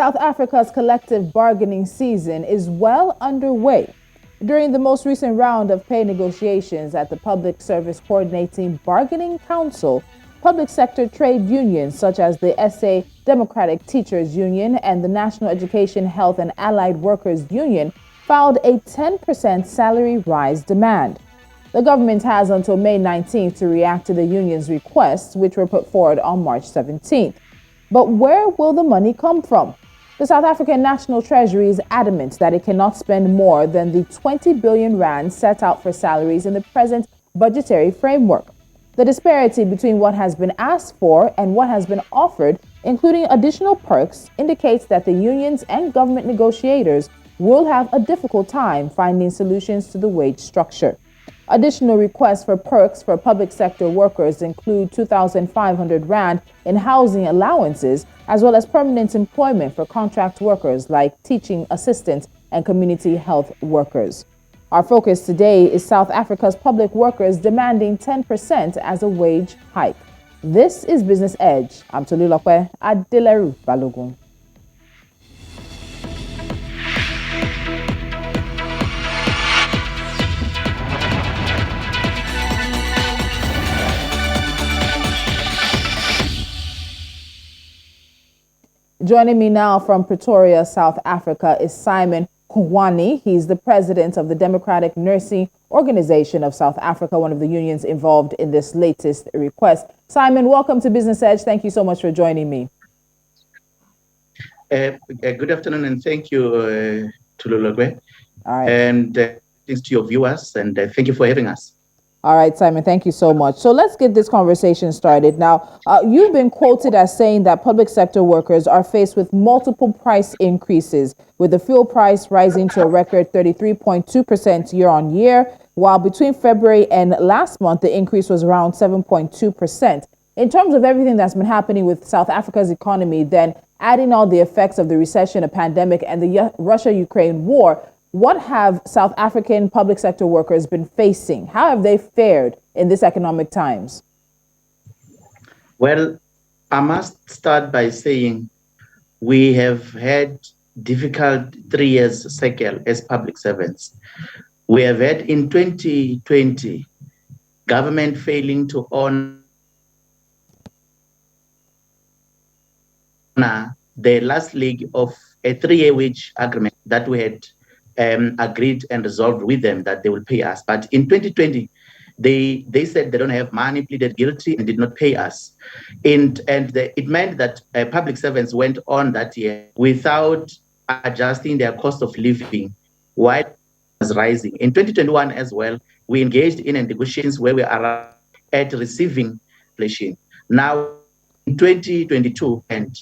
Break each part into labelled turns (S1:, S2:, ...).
S1: South Africa's collective bargaining season is well underway. During the most recent round of pay negotiations at the Public Service Coordinating Bargaining Council, public sector trade unions such as the SA Democratic Teachers Union and the National Education, Health and Allied Workers Union filed a 10% salary rise demand. The government has until May 19th to react to the union's requests, which were put forward on March 17th. But where will the money come from? The South African National Treasury is adamant that it cannot spend more than the 20 billion rand set out for salaries in the present budgetary framework. The disparity between what has been asked for and what has been offered, including additional perks, indicates that the unions and government negotiators will have a difficult time finding solutions to the wage structure. Additional requests for perks for public sector workers include 2,500 rand in housing allowances, as well as permanent employment for contract workers like teaching assistants and community health workers. Our focus today is South Africa's public workers demanding 10% as a wage hike. This is Business Edge. I'm Tolulope Adeleru-Balogun. Joining me now from Pretoria, South Africa, is Simon Hlungwani. He's the president of the Democratic Nursing Organization of South Africa, one of the unions involved in this latest request. Simon, welcome to Business Edge. Thank you so much for joining me.
S2: Good afternoon, and thank you, Tolulope.
S1: All right.
S2: And thanks to your viewers, and thank you for having us.
S1: All right, Simon, thank you so much. So let's get this conversation started. Now, you've been quoted as saying that public sector workers are faced with multiple price increases, with the fuel price rising to a record 33.2% year on year, while between February and last month, the increase was around 7.2%. In terms of everything that's been happening with South Africa's economy, then adding all the effects of the recession, a pandemic, and the Russia-Ukraine war, what have South African public sector workers been facing? How have they fared in this economic times?
S2: Well, I must start by saying we have had difficult 3 years cycle as public servants. We have had in 2020 government failing to honor the last leg of a 3-year wage agreement that we had agreed and resolved with them that they will pay us. But in 2020, they said they don't have money, pleaded guilty, and did not pay us. It meant that public servants went on that year without adjusting their cost of living while it was rising. In 2021 as well, we engaged in negotiations where we are at receiving inflation. Now, in 2022, and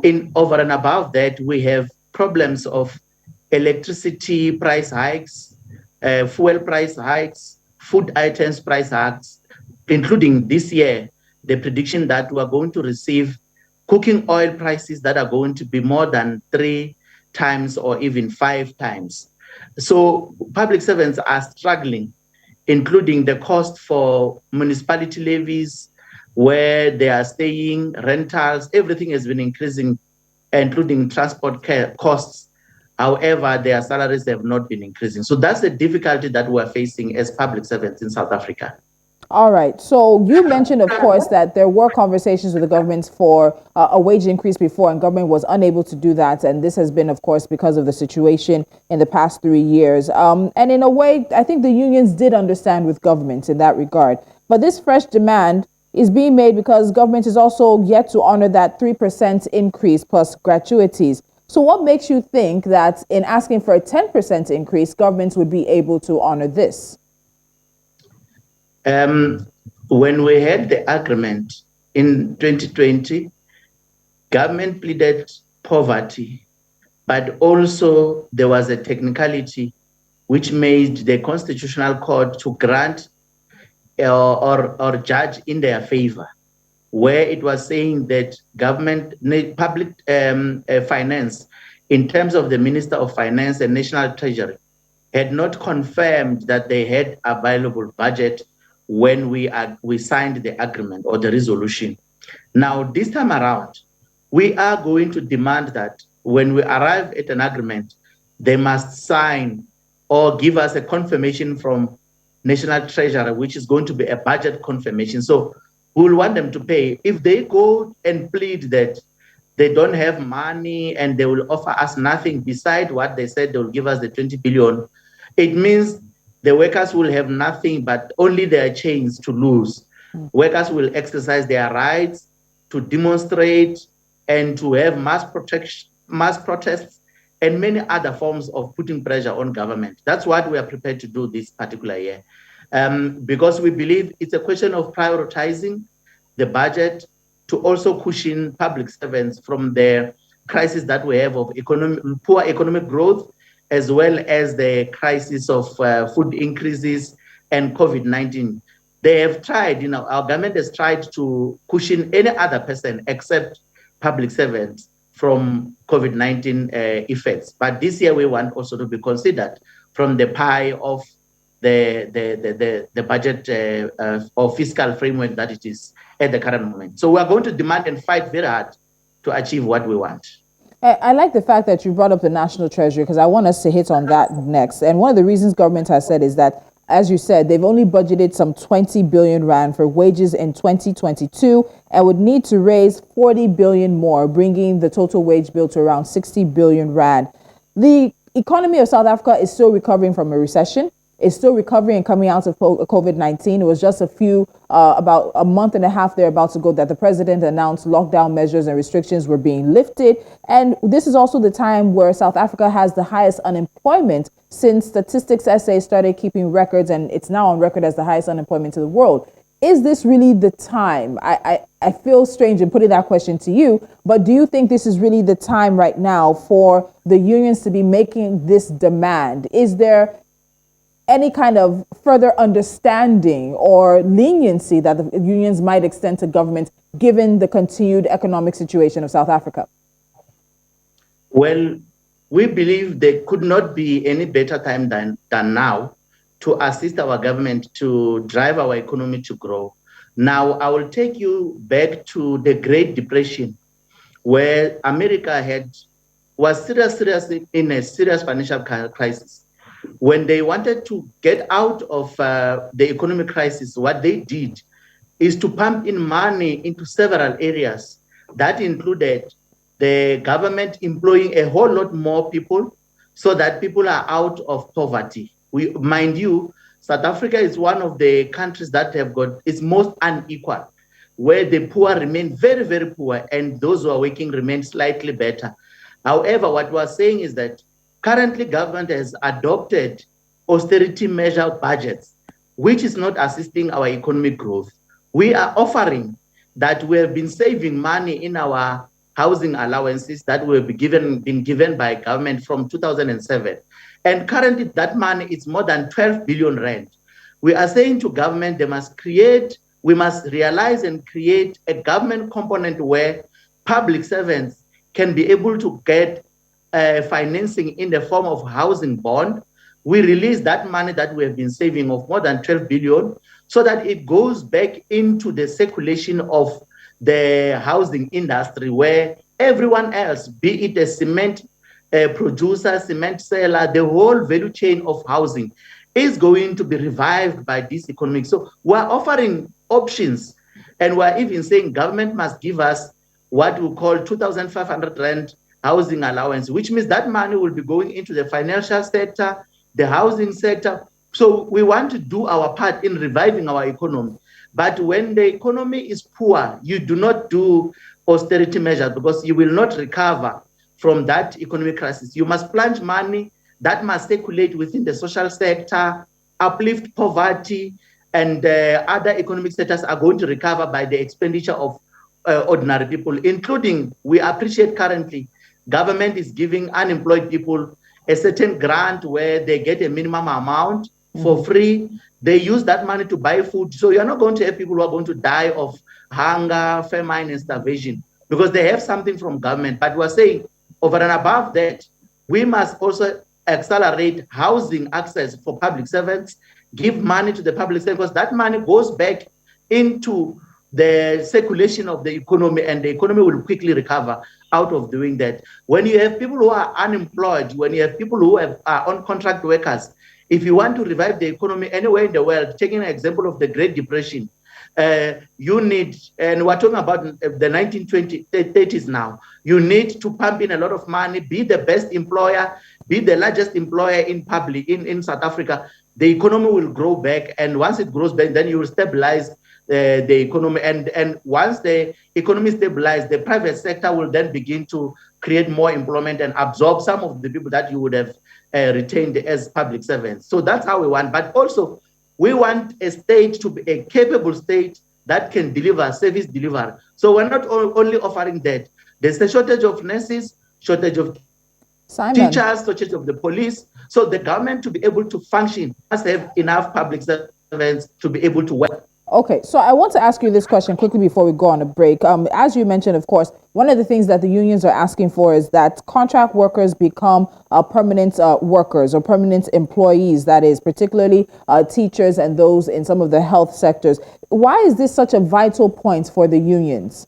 S2: in over and above that, we have problems of electricity price hikes, fuel price hikes, food items price hikes, including this year, the prediction that we are going to receive cooking oil prices that are going to be more than 3 times or even 5 times. So public servants are struggling, including the cost for municipality levies, where they are staying, rentals, everything has been increasing, including transport costs. However, their salaries have not been increasing. So that's the difficulty that we're facing as public servants in South Africa.
S1: All right. So you mentioned, of course, that there were conversations with the government for a wage increase before, and government was unable to do that. And this has been, of course, because of the situation in the past 3 years. And in a way, I think the unions did understand with government in that regard. But this fresh demand is being made because government is also yet to honor that 3% increase plus gratuities. So what makes you think that in asking for a 10% increase, governments would be able to honor this?
S2: When we had the agreement in 2020, government pleaded poverty, but also there was a technicality which made the Constitutional Court to grant or judge in their favor, where it was saying that government, public finance, in terms of the Minister of Finance and National Treasury, had not confirmed that they had available budget when we signed the agreement or the resolution. Now, this time around, we are going to demand that when we arrive at an agreement, they must sign or give us a confirmation from National Treasury, which is going to be a budget confirmation. So we'll want them to pay. If they go and plead that they don't have money and they will offer us nothing beside what they said they will give us the 20 billion, it means the workers will have nothing but only their chains to lose. Workers will exercise their rights to demonstrate and to have mass protests, and many other forms of putting pressure on government. That's what we are prepared to do this particular year, because we believe it's a question of prioritizing the budget to also cushion public servants from the crisis that we have of poor economic growth, as well as the crisis of food increases and COVID-19. They have tried, our government has tried to cushion any other person except public servants from COVID-19 effects. But this year we want also to be considered from the pie of the budget or fiscal framework that it is at the current moment. So we are going to demand and fight very hard to achieve what we want.
S1: I like the fact that you brought up the National Treasury, because I want us to hit on that next. And one of the reasons government has said is that, as you said, they've only budgeted some 20 billion rand for wages in 2022 and would need to raise 40 billion more, bringing the total wage bill to around 60 billion rand. The economy of South Africa is still recovering from a recession. It's still recovering and coming out of COVID-19. It was just about a month and a half thereabouts ago that the president announced lockdown measures and restrictions were being lifted. And this is also the time where South Africa has the highest unemployment since Statistics SA started keeping records, and it's now on record as the highest unemployment in the world. Is this really the time? I feel strange in putting that question to you, but do you think this is really the time right now for the unions to be making this demand? Is there any kind of further understanding or leniency that the unions might extend to government given the continued economic situation of South Africa?
S2: Well, we believe there could not be any better time than now to assist our government to drive our economy to grow. Now, I will take you back to the Great Depression, where America was seriously in a serious financial crisis. When they wanted to get out of the economic crisis, what they did is to pump in money into several areas. That included the government employing a whole lot more people so that people are out of poverty. Mind you, South Africa is one of the countries that have got its most unequal, where the poor remain very, very poor and those who are working remain slightly better. However, what we're saying is that currently, government has adopted austerity measure budgets, which is not assisting our economic growth. We are offering that we have been saving money in our housing allowances that will be been given by government from 2007. And currently, that money is more than 12 billion rand. We are saying to government, we must realize and create a government component where public servants can be able to get financing in the form of housing bond. We release that money that we have been saving of more than 12 billion so that it goes back into the circulation of the housing industry, where everyone else, be it a cement producer, cement seller, the whole value chain of housing is going to be revived by this economic. So we're offering options, and we're even saying government must give us what we call 2,500 rand housing allowance, which means that money will be going into the financial sector, the housing sector. So we want to do our part in reviving our economy. But when the economy is poor, you do not do austerity measures because you will not recover from that economic crisis. You must plunge money that must circulate within the social sector, uplift poverty, and other economic sectors are going to recover by the expenditure of ordinary people, including, we appreciate currently, government is giving unemployed people a certain grant where they get a minimum amount for free. They use that money to buy food. So you're not going to have people who are going to die of hunger, famine, and starvation because they have something from government. But we're saying over and above that, we must also accelerate housing access for public servants, give money to the public sector, because that money goes back into the circulation of the economy, and the economy will quickly recover out of doing that. When you have people who are unemployed, when you have people who are on contract workers, if you want to revive the economy anywhere in the world, taking an example of the Great Depression, you need, and we're talking about the 1930s now, you need to pump in a lot of money, be the best employer, be the largest employer in South Africa. The economy will grow back, and once it grows back, then you will stabilize the economy. And once the economy stabilizes, the private sector will then begin to create more employment and absorb some of the people that you would have retained as public servants. So that's how we want. But also, we want a state to be a capable state that can deliver service delivery. So we're not only offering that. There's a shortage of nurses, shortage of teachers, shortage of the police. So the government to be able to function must have enough public servants to be able to work.
S1: Okay, so I want to ask you this question quickly before we go on a break. As you mentioned, of course, one of the things that the unions are asking for is that contract workers become permanent workers or permanent employees, that is, particularly teachers and those in some of the health sectors. Why is this such a vital point for the unions?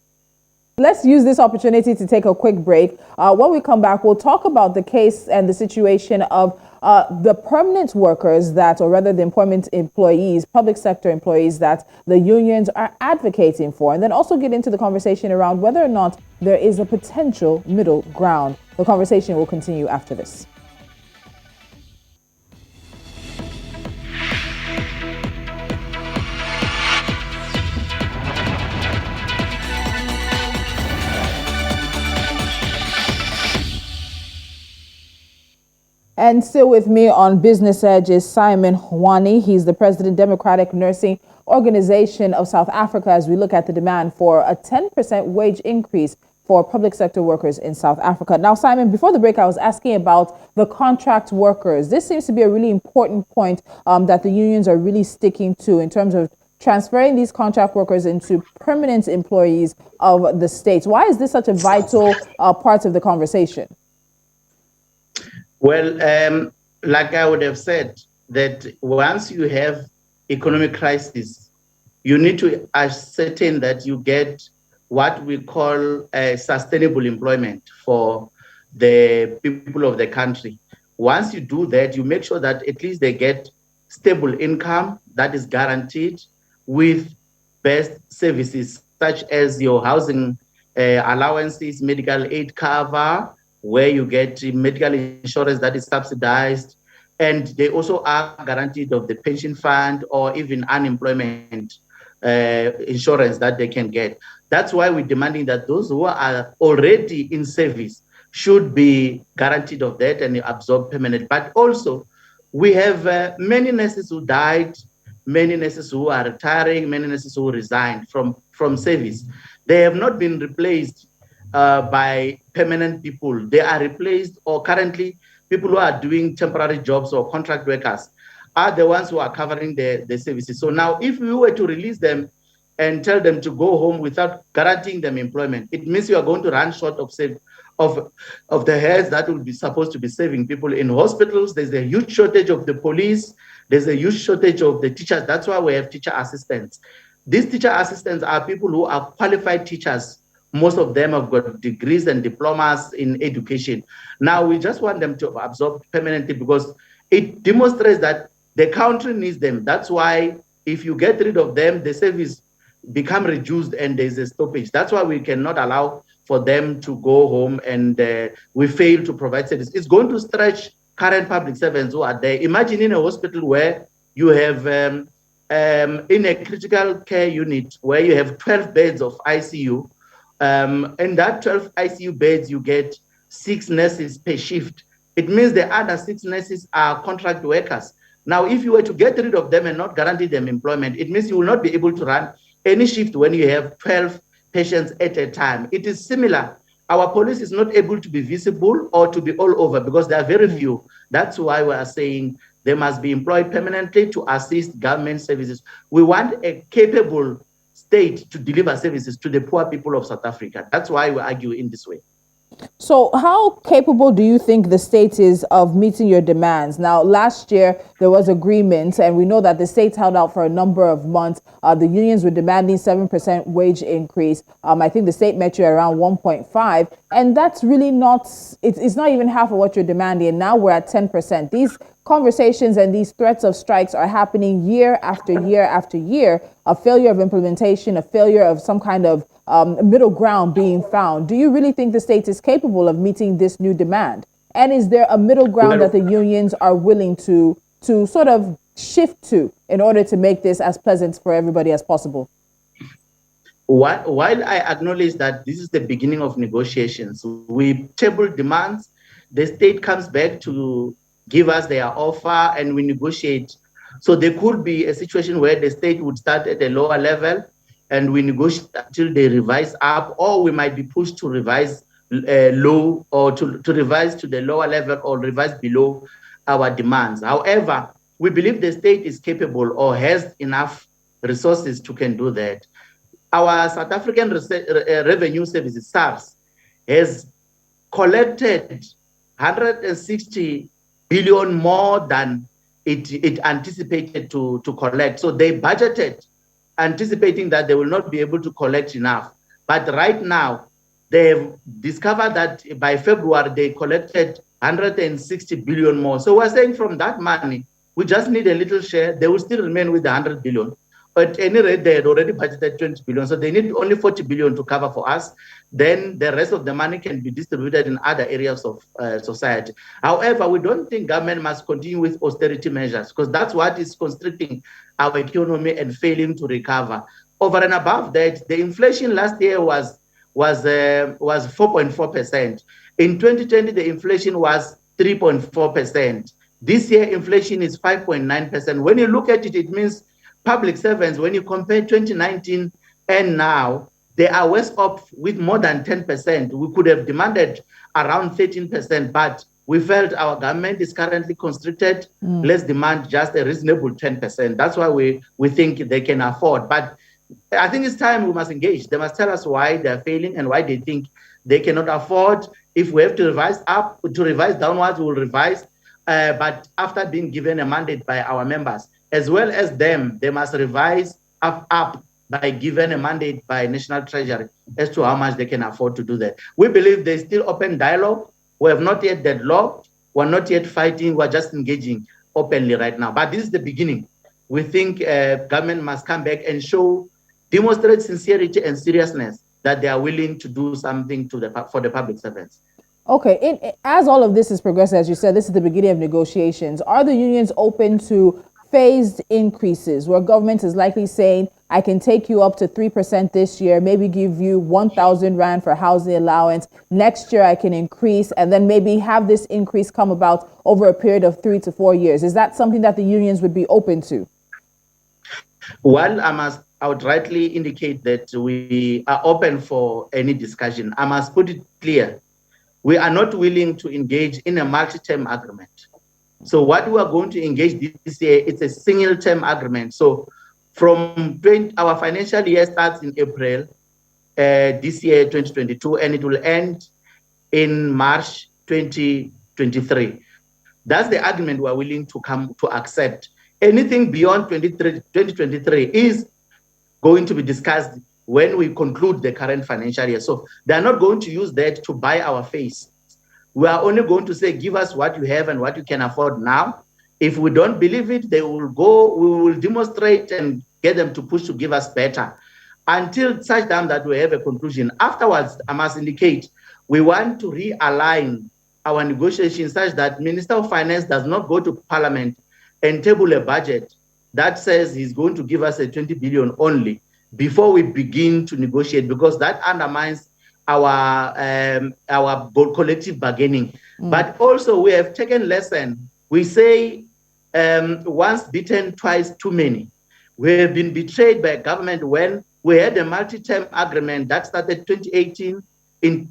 S1: Let's use this opportunity to take a quick break. When we come back, we'll talk about the case and the situation of the permanent workers that, or rather the employment employees, public sector employees that the unions are advocating for, and then also get into the conversation around whether or not there is a potential middle ground. The conversation will continue after this. And still with me on Business Edge is Simon Hlungwani. He's the President, Democratic Nursing Organization of South Africa, as we look at the demand for a 10% wage increase for public sector workers in South Africa. Now, Simon, before the break, I was asking about the contract workers. This seems to be a really important point that the unions are really sticking to in terms of transferring these contract workers into permanent employees of the states. Why is this such a vital part of the conversation?
S2: Well, like I would have said, that once you have economic crisis, you need to ascertain that you get what we call sustainable employment for the people of the country. Once you do that, you make sure that at least they get stable income that is guaranteed with best services, such as your housing allowances, medical aid cover, where you get medical insurance that is subsidized, and they also are guaranteed of the pension fund or even unemployment insurance that they can get. That's why we're demanding that those who are already in service should be guaranteed of that and absorb permanent. But also, we have many nurses who died, many nurses who are retiring, many nurses who resigned from service. They have not been replaced by permanent people. They are replaced, or currently people who are doing temporary jobs or contract workers are the ones who are covering the services. So now if we were to release them and tell them to go home without guaranteeing them employment, it means you are going to run short of the heads that will be supposed to be saving people in hospitals. There's a huge shortage of the police. There's a huge shortage of the teachers. That's why we have teacher assistants. These teacher assistants are people who are qualified teachers. Most of them have got degrees and diplomas in education. Now we just want them to absorb permanently because it demonstrates that the country needs them. That's why if you get rid of them, the service become reduced and there's a stoppage. That's why we cannot allow for them to go home and we fail to provide service. It's going to stretch current public servants who are there. Imagine in a hospital where you have in a critical care unit where you have 12 beds of ICU. In that 12 ICU beds, you get 6 nurses per shift. It means the other 6 nurses are contract workers. Now, if you were to get rid of them and not guarantee them employment, it means you will not be able to run any shift when you have 12 patients at a time. It is similar. Our police is not able to be visible or to be all over because there are very few. That's why we are saying they must be employed permanently to assist government services. We want a capable state to deliver services to the poor people of South Africa. That's why we argue in this way.
S1: So, how capable do you think the state is of meeting your demands? Now, last year there was agreement, and we know that the state held out for a number of months. The unions were demanding 7% wage increase. I think the state met you around 1.5, and that's really not. It's not even half of what you're demanding. And now we're at 10%. These conversations and these threats of strikes are happening year after year after year. A failure of implementation, a failure of some kind of middle ground being found. Do you really think the state is capable of meeting this new demand? And is there a middle ground that the unions are willing to sort of shift to in order to make this as pleasant for everybody as possible?
S2: While I acknowledge that this is the beginning of negotiations, we table demands, the state comes back to give us their offer and we negotiate. So there could be a situation where the state would start at a lower level and we negotiate until they revise up, or we might be pushed to revise low, or to revise to the lower level or revise below our demands. However, we believe the state is capable or has enough resources to can do that. Our South African Revenue Services, SARS, has collected 160 billion more than it anticipated to collect. So they budgeted anticipating that they will not be able to collect enough. But right now, they've discovered that by February, they collected 160 billion more. So we're saying from that money, we just need a little share. They will still remain with the 100 billion. At any rate, they had already budgeted 20 billion. So they need only 40 billion to cover for us. Then the rest of the money can be distributed in other areas of society. However, we don't think government must continue with austerity measures because that's what is constricting our economy and failing to recover. Over and above that, the inflation last year was 4.4%. In 2020, the inflation was 3.4%. This year, inflation is 5.9%. When you look at it, it means public servants, when you compare 2019 and now, they are worse off with more than 10%. We could have demanded around 13%, but we felt our government is currently constricted. Let's demand just a reasonable 10%. That's why we think they can afford. But I think it's time we must engage. They must tell us why they're failing and why they think they cannot afford. If we have to revise up, to revise downwards, we'll revise. But after being given a mandate by our members, as well as them, they must revise up by given a mandate by National Treasury as to how much they can afford to do that. We believe there's still open dialogue. We have not yet deadlocked. We're not yet fighting. We're just engaging openly right now. But this is the beginning. We think government must come back and demonstrate sincerity and seriousness that they are willing to do something for the public servants.
S1: Okay, as all of this is progressing, as you said, this is the beginning of negotiations. Are the unions open to phased increases where government is likely saying, I can take you up to 3% this year, maybe give you 1,000 Rand for housing allowance. Next year, I can increase, and then maybe have this increase come about over a period of 3 to 4 years. Is that something that the unions would be open to?
S2: Well, I would rightly indicate that we are open for any discussion. I must put it clear. We are not willing to engage in a multi-term agreement. So what we are going to engage this year, it's a single-term agreement. So from our financial year starts in April this year, 2022, and it will end in March 2023. That's the agreement we are willing to come to accept. Anything beyond 2023 is going to be discussed when we conclude the current financial year. So they are not going to use that to buy our face. We are only going to say, give us what you have and what you can afford now. If we don't believe it, we will demonstrate and get them to push to give us better until such time that we have a conclusion. Afterwards, I must indicate, we want to realign our negotiations such that Minister of Finance does not go to Parliament and table a budget that says he's going to give us a 20 billion only before we begin to negotiate, because that undermines our collective bargaining. But also we have taken lesson. We say once bitten, twice too many. We have been betrayed by government when we had a multi-term agreement that started 2018.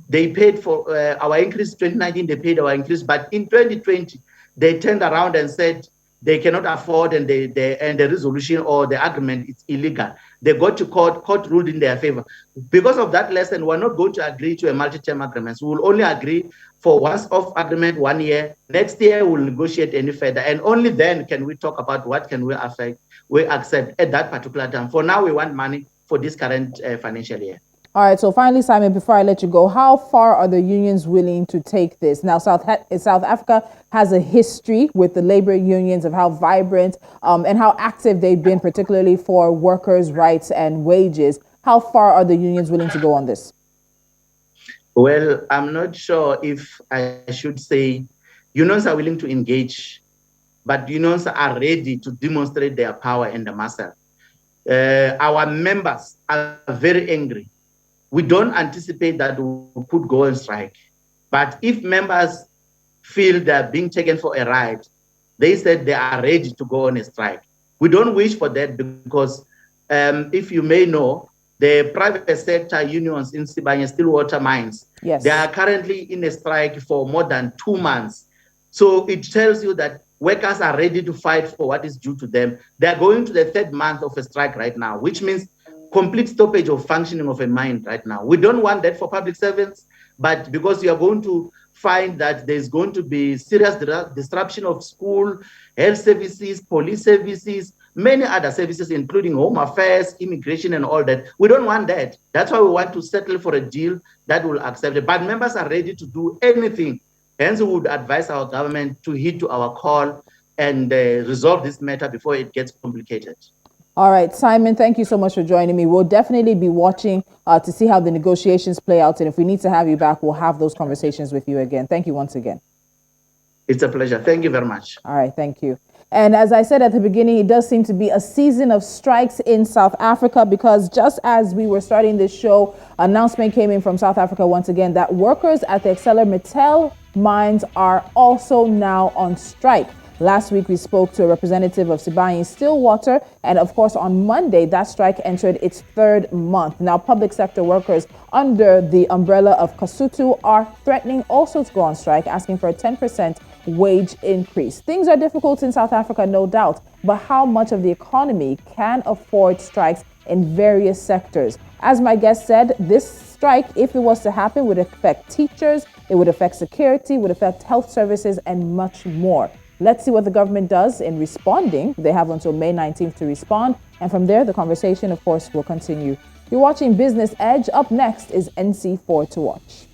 S2: They paid for our increase. 2019, they paid our increase. But in 2020, they turned around and said, they cannot afford and and the resolution or the agreement is illegal. They go to court ruled in their favor. Because of that lesson, we're not going to agree to a multi-term agreement. We will only agree for once-off agreement 1 year. Next year, we'll negotiate any further. And only then can we talk about what can we accept at that particular time. For now, we want money for this current financial year.
S1: All right. So finally, Simon, before I let you go, how far are the unions willing to take this? Now, South Africa has a history with the labor unions of how vibrant and how active they've been, particularly for workers' rights and wages. How far are the unions willing to go on this?
S2: Well, I'm not sure if I should say unions are willing to engage, but unions are ready to demonstrate their power and the muscle. Our members are very angry. We don't anticipate that we could go on strike. But if members feel they're being taken for a ride, they said they are ready to go on a strike. We don't wish for that because if you may know, the private sector unions in Sibanye Stillwater mines,
S1: yes,
S2: they are currently in a strike for more than 2 months. So it tells you that workers are ready to fight for what is due to them. They're going to the 3rd month of a strike right now, which means complete stoppage of functioning of a mine right now. We don't want that for public servants, but because you are going to find that there's going to be serious disruption of school, health services, police services, many other services, including home affairs, immigration, and all that. We don't want that. That's why we want to settle for a deal that will accept it. But members are ready to do anything. Hence, we would advise our government to heed to our call and resolve this matter before it gets complicated.
S1: All right, Simon, thank you so much for joining me. We'll definitely be watching to see how the negotiations play out. And if we need to have you back, we'll have those conversations with you again. Thank you once again.
S2: It's a pleasure. Thank you very much.
S1: All right, thank you. And as I said at the beginning, it does seem to be a season of strikes in South Africa because just as we were starting this show, announcement came in from South Africa once again that workers at the ArcelorMittal mines are also now on strike. Last week, we spoke to a representative of Sibanye Stillwater, and of course, on Monday, that strike entered its 3rd month. Now, public sector workers under the umbrella of Kasutu are threatening also to go on strike, asking for a 10% wage increase. Things are difficult in South Africa, no doubt, but how much of the economy can afford strikes in various sectors? As my guest said, this strike, if it was to happen, would affect teachers, it would affect security, would affect health services, and much more. Let's see what the government does in responding. They have until May 19th to respond. And from there, the conversation, of course, will continue. You're watching Business Edge. Up next is NC4 to watch.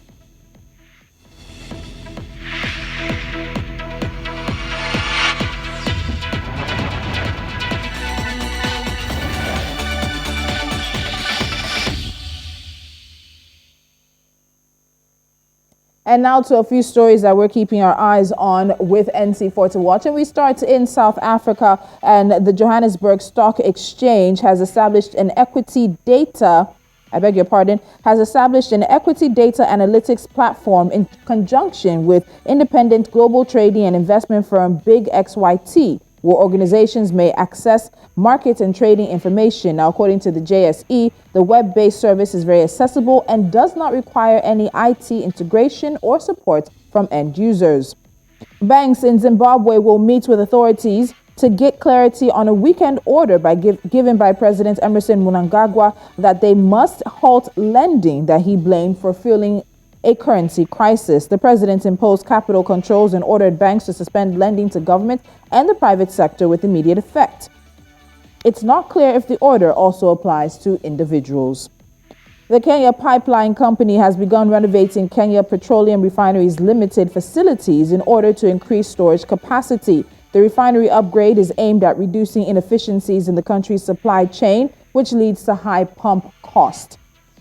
S1: And now to a few stories that we're keeping our eyes on with NC4 to watch. And we start in South Africa, and the Johannesburg Stock Exchange has established an equity data analytics platform in conjunction with independent global trading and investment firm Big XYT, where organizations may access market and trading information. Now, according to the JSE, the web-based service is very accessible and does not require any IT integration or support from end users. Banks in Zimbabwe will meet with authorities to get clarity on a weekend order given by President Emmerson Mnangagwa that they must halt lending that he blamed for fueling a currency crisis. The president imposed capital controls and ordered banks to suspend lending to government and the private sector with immediate effect. It's not clear if the order also applies to individuals. The Kenya Pipeline Company has begun renovating Kenya Petroleum Refinery's limited facilities in order to increase storage capacity. The refinery upgrade is aimed at reducing inefficiencies in the country's supply chain, which leads to high pump cost.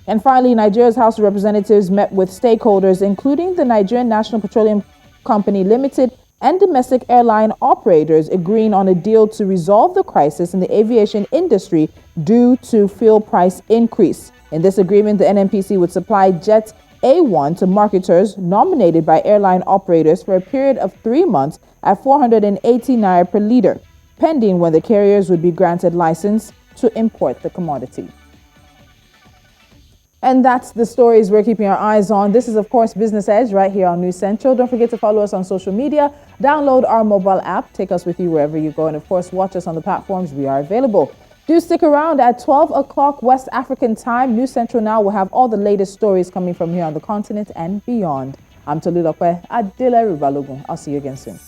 S1: And finally, Nigeria's House of Representatives met with stakeholders, including the Nigerian National Petroleum Company Limited and domestic airline operators, agreeing on a deal to resolve the crisis in the aviation industry due to fuel price increase. In this agreement, the NNPC would supply Jet A1 to marketers nominated by airline operators for a period of 3 months at 480 naira per liter, pending when the carriers would be granted license to import the commodity. And that's the stories we're keeping our eyes on. This is, of course, Business Edge right here on News Central. Don't forget to follow us on social media. Download our mobile app. Take us with you wherever you go. And, of course, watch us on the platforms we are available. Do stick around at 12 o'clock West African time. News Central Now will have all the latest stories coming from here on the continent and beyond. I'm Tolulope Adeleru-Balogun. I'll see you again soon.